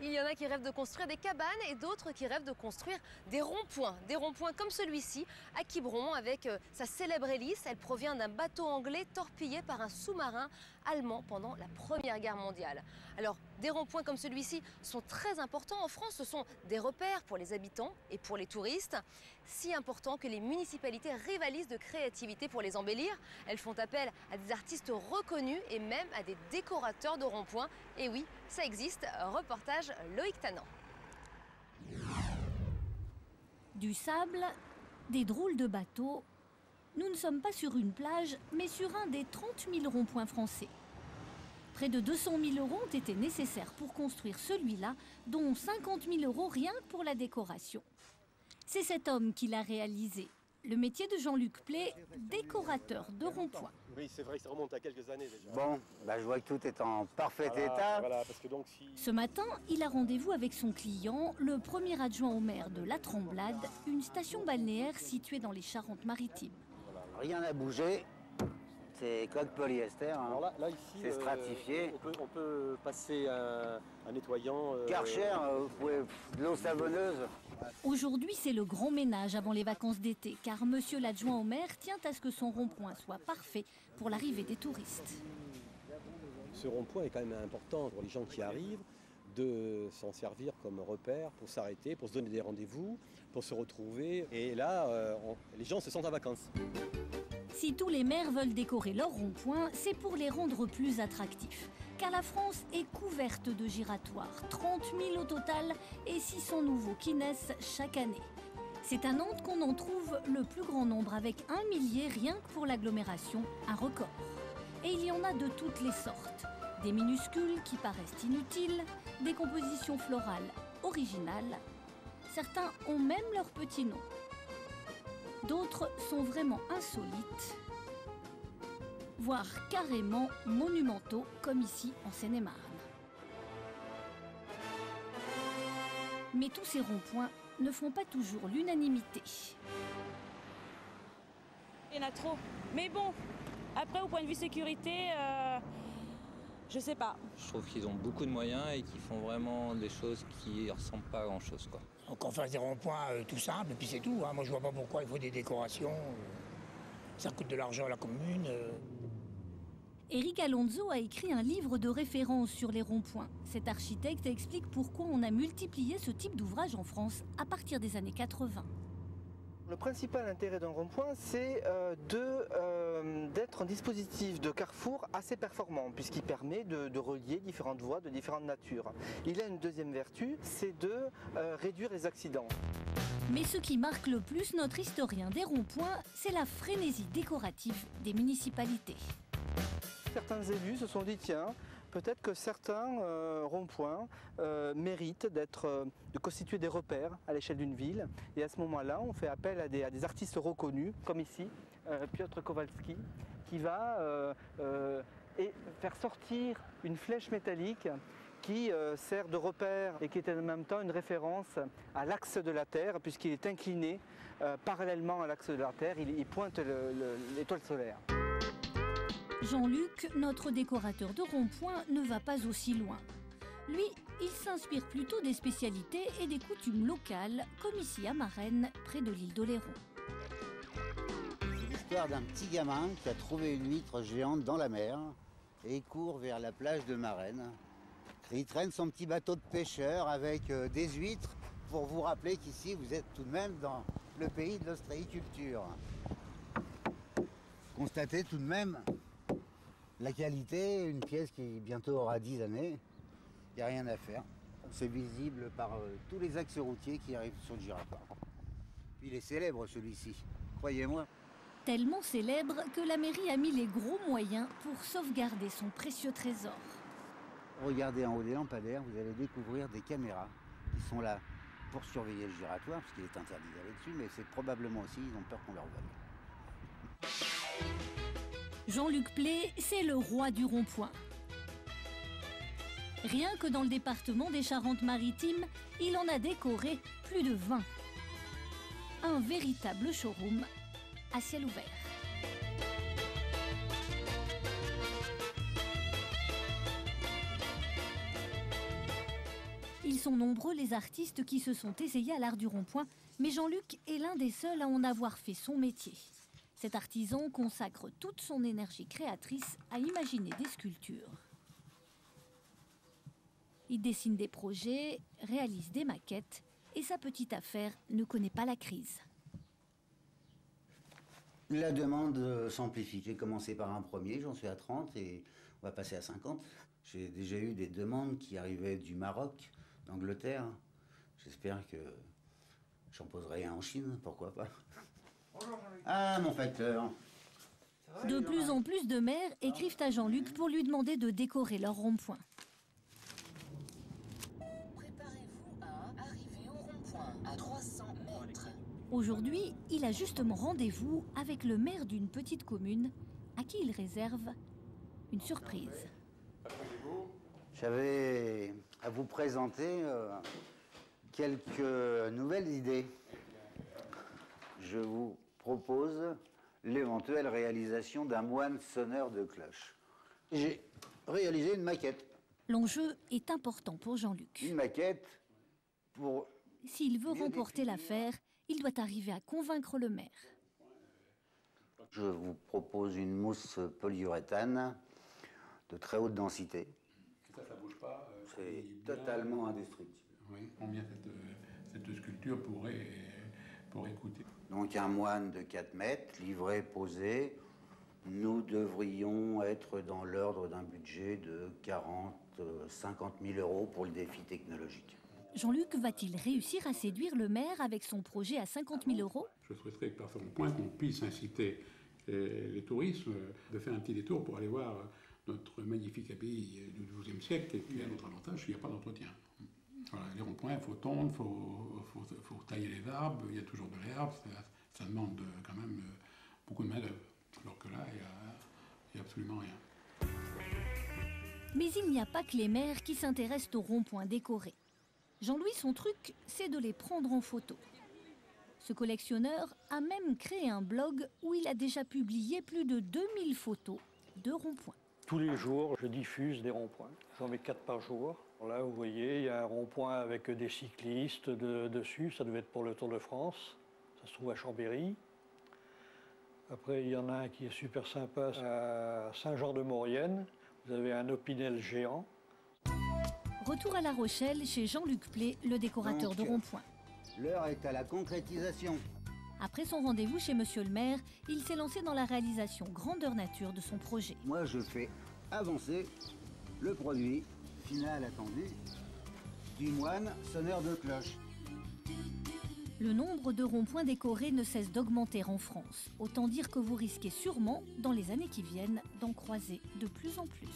Il y en a qui rêvent de construire des cabanes et d'autres qui rêvent de construire des ronds-points. Des ronds-points comme celui-ci à Quiberon avec sa célèbre hélice. Elle provient d'un bateau anglais torpillé par un sous-marin allemand pendant la Première Guerre mondiale. Alors, des ronds-points comme celui-ci sont très importants en France. Ce sont des repères pour les habitants et pour les touristes. Si importants que les municipalités rivalisent de créativité pour les embellir. Elles font appel à des artistes reconnus et même à des décorateurs de ronds-points. Et oui, ça existe. Reportage Loïc Tanan. Du sable, des drôles de bateaux. Nous ne sommes pas sur une plage, mais sur un des 30 000 ronds-points français. Près de 200 000 € ont été nécessaires pour construire celui-là, dont 50 000 € rien que pour la décoration. C'est cet homme qui l'a réalisé. Le métier de Jean-Luc Plé, décorateur de ronds-points. Oui, c'est vrai que ça remonte à quelques années déjà. Bon, je vois que tout est en parfait état. Voilà, parce que donc si... Ce matin, il a rendez-vous avec son client, le premier adjoint au maire de La Tremblade, une station balnéaire située dans les Charentes-Maritimes. Rien n'a bougé. C'est coque polyester. Hein. Alors là ici, c'est stratifié. On peut passer un nettoyant. Karcher, vous pouvez de l'eau savonneuse. Aujourd'hui, c'est le grand ménage avant les vacances d'été, car monsieur l'adjoint au maire tient à ce que son rond-point soit parfait pour l'arrivée des touristes. Ce rond-point est quand même important pour les gens qui arrivent, de s'en servir comme repère pour s'arrêter, pour se donner des rendez-vous, pour se retrouver. Et là, les gens se sentent en vacances. Si tous les maires veulent décorer leurs ronds-points, c'est pour les rendre plus attractifs. Car la France est couverte de giratoires, 30 000 au total et 600 nouveaux qui naissent chaque année. C'est à Nantes qu'on en trouve le plus grand nombre, avec 1 millier rien que pour l'agglomération, un record. Et il y en a de toutes les sortes. Des minuscules qui paraissent inutiles, des compositions florales originales. Certains ont même leur petit nom. D'autres sont vraiment insolites, voire carrément monumentaux, comme ici en Seine-et-Marne. Mais tous ces ronds-points ne font pas toujours l'unanimité. Il y en a trop. Mais bon, après au point de vue sécurité, je sais pas. Je trouve qu'ils ont beaucoup de moyens et qu'ils font vraiment des choses qui ne ressemblent pas à grand chose, quoi. Donc on fasse des ronds-points tout simples et puis c'est tout. Hein. Moi je vois pas pourquoi il faut des décorations. Ça coûte de l'argent à la commune. Éric Alonso a écrit un livre de référence sur les ronds-points. Cet architecte explique pourquoi on a multiplié ce type d'ouvrage en France à partir des années 80. Le principal intérêt d'un rond-point, c'est d'être un dispositif de carrefour assez performant, puisqu'il permet de relier différentes voies de différentes natures. Il a une deuxième vertu, c'est de réduire les accidents. Mais ce qui marque le plus notre historien des ronds-points, c'est la frénésie décorative des municipalités. Certains élus se sont dit, tiens, peut-être que certains ronds-points méritent de constituer des repères à l'échelle d'une ville. Et à ce moment-là, on fait appel à des artistes reconnus, comme ici, Piotr Kowalski, qui va faire sortir une flèche métallique qui sert de repère et qui est en même temps une référence à l'axe de la Terre, puisqu'il est incliné parallèlement à l'axe de la Terre, il pointe l'étoile solaire. Jean-Luc, notre décorateur de rond-point, ne va pas aussi loin. Lui, il s'inspire plutôt des spécialités et des coutumes locales, comme ici à Marennes, près de l'île d'Oléron. C'est l'histoire d'un petit gamin qui a trouvé une huître géante dans la mer et il court vers la plage de Marennes. Il traîne son petit bateau de pêcheur avec des huîtres pour vous rappeler qu'ici, vous êtes tout de même dans le pays de l'ostréiculture. Constatez tout de même la qualité, une pièce qui bientôt aura 10 années, il n'y a rien à faire. C'est visible par tous les axes routiers qui arrivent sur le giratoire. Puis il est célèbre celui-ci, croyez-moi. Tellement célèbre que la mairie a mis les gros moyens pour sauvegarder son précieux trésor. Regardez en haut des lampadaires, vous allez découvrir des caméras qui sont là pour surveiller le giratoire, parce qu'il est interdit d'aller dessus, mais c'est probablement aussi, ils ont peur qu'on leur vole. Jean-Luc Plé, c'est le roi du rond-point. Rien que dans le département des Charentes-Maritimes, il en a décoré plus de 20. Un véritable showroom à ciel ouvert. Il sont nombreux les artistes qui se sont essayés à l'art du rond-point, mais Jean-Luc est l'un des seuls à en avoir fait son métier. Cet artisan consacre toute son énergie créatrice à imaginer des sculptures. Il dessine des projets, réalise des maquettes et sa petite affaire ne connaît pas la crise. La demande s'amplifie. J'ai commencé par un premier, j'en suis à 30 et on va passer à 50. J'ai déjà eu des demandes qui arrivaient du Maroc, d'Angleterre. J'espère que j'en poserai un en Chine, pourquoi pas. Ah, mon facteur. De plus en plus de maires écrivent à Jean-Luc pour lui demander de décorer leur rond-point. Préparez-vous à arriver au rond-point à 300 mètres. Aujourd'hui, il a justement rendez-vous avec le maire d'une petite commune à qui il réserve une surprise. J'avais à vous présenter quelques nouvelles idées. Je vous propose l'éventuelle réalisation d'un moine sonneur de cloches. J'ai réalisé une maquette. L'enjeu est important pour Jean-Luc. Une maquette pour... S'il veut remporter l'affaire, il doit arriver à convaincre le maire. Je vous propose une mousse polyuréthane de très haute densité. Ça bouge pas. C'est totalement indestructible. Oui, combien cette sculpture pourrait coûter? Donc un moine de 4 mètres, livré, posé. Nous devrions être dans l'ordre d'un budget de 50 000 euros pour le défi technologique. Jean-Luc va-t-il réussir à séduire le maire avec son projet à 50 000 euros? Je souhaiterais que par ce point qu'on puisse inciter les touristes de faire un petit détour pour aller voir notre magnifique abbaye du XIIe siècle. Et puis, un autre avantage, il n'y a pas d'entretien. Voilà, les ronds-points, il faut tondre, il faut tailler les arbres, il y a toujours de l'herbe, ça demande quand même beaucoup de main-d'œuvre. Alors que là, il n'y a absolument rien. Mais il n'y a pas que les maires qui s'intéressent aux ronds-points décorés. Jean-Louis, son truc, c'est de les prendre en photo. Ce collectionneur a même créé un blog où il a déjà publié plus de 2000 photos de ronds-points. Tous les jours, je diffuse des ronds-points. J'en mets 4 par jour. Là, vous voyez, il y a un rond-point avec des cyclistes dessus. Ça devait être pour le Tour de France. Ça se trouve à Chambéry. Après, il y en a un qui est super sympa à Saint-Jean-de-Maurienne. Vous avez un Opinel géant. Retour à La Rochelle chez Jean-Luc Plé, le décorateur de ronds-points. L'heure est à la concrétisation. Après son rendez-vous chez Monsieur le maire, il s'est lancé dans la réalisation grandeur nature de son projet. Moi, je fais avancer le produit final attendu du moine sonneur de cloches. Le nombre de ronds-points décorés ne cesse d'augmenter en France. Autant dire que vous risquez sûrement, dans les années qui viennent, d'en croiser de plus en plus.